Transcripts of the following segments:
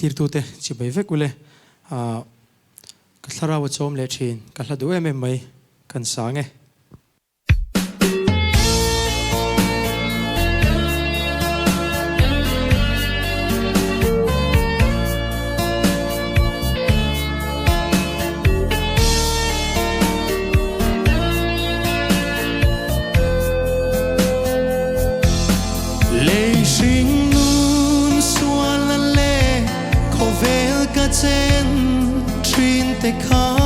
thlir tu te chi bai vek ule ka Thlarau Chhawm le thin ka hla du em mai kan sa nge trên trin te kha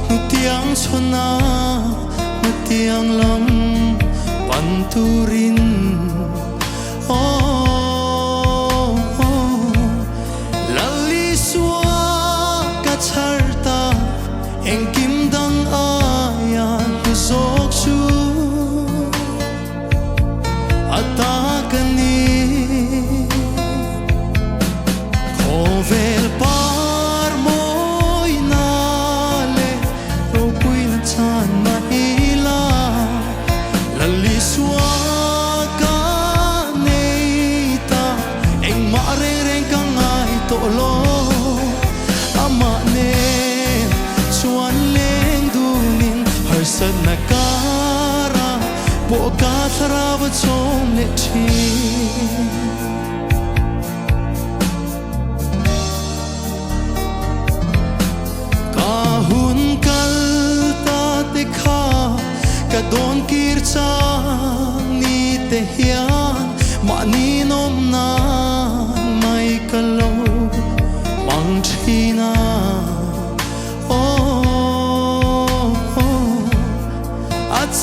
nu tiang chona nu tiang lam pan turin lali suwa ka charta eng kim dang aya nu zok chu ata kani khovel pa nakara boka Thlarau Chhawm le thin ka hun kal ta te kha ka don kir cha ni te hian ma ni nom na mai ka lo mang thina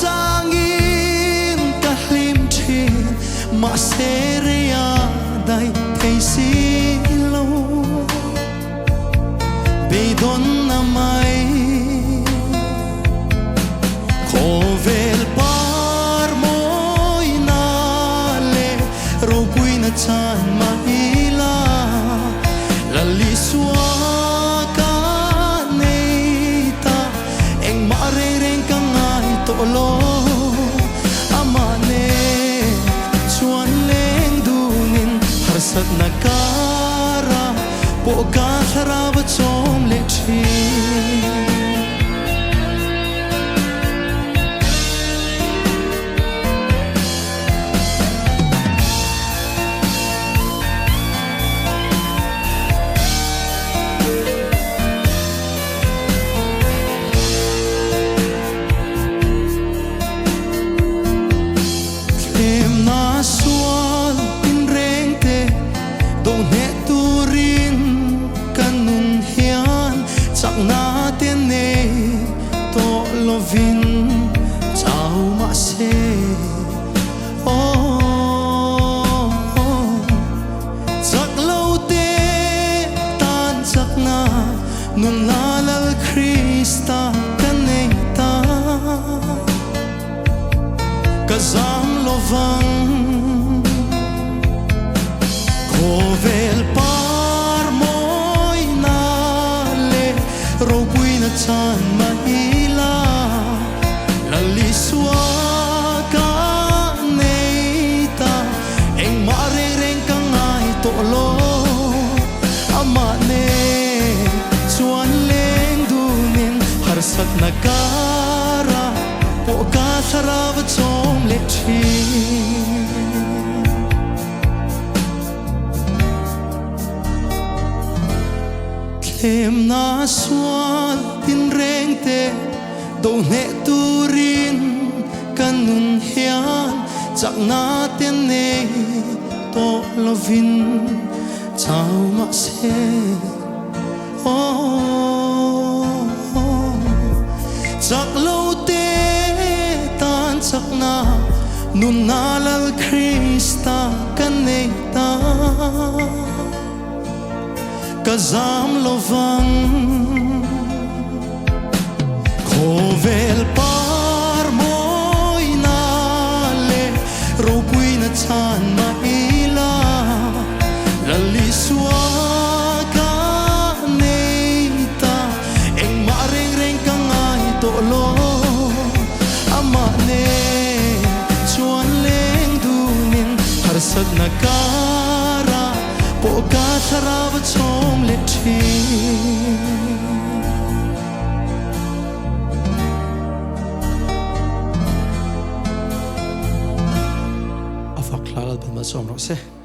Changin ka hlim thin ma seria dai thei si lo be don na mai khovel par moi na le ro pui na chan ma ila la li suwa ka nei ta eng ma re reng ka ngai to lo amane chuan leng dunin harsat nakara boka Thlarau Chhawm le thin na tiên nê to lovin chào ma se chắc lâu te tan chắc na nun la lal Krista kan nei ta ka zam lovang khovel par moi na le ro pui na chan ma ila lali suwa ka nei ta eng ma re reng ka ngai to lo ama ne chuan leng dunin harsat nakara boka Thlarau Chhawm le thin em na sual tin reng te do ne turin kanun hian chak na ten ne to lovin chau ma se chak lo te tan chak na nun na lal Krista kan nei ta ka zam lovang khovel par moi na le ro pui na chan ma ila lali suwa ka nei ta eng ma reng reng ka ngai to lo ama ne chuan leng dunin harsat nakara Boga Thlarau Chhawm le Thin Afak Thlarau ben ma Chhawm ro se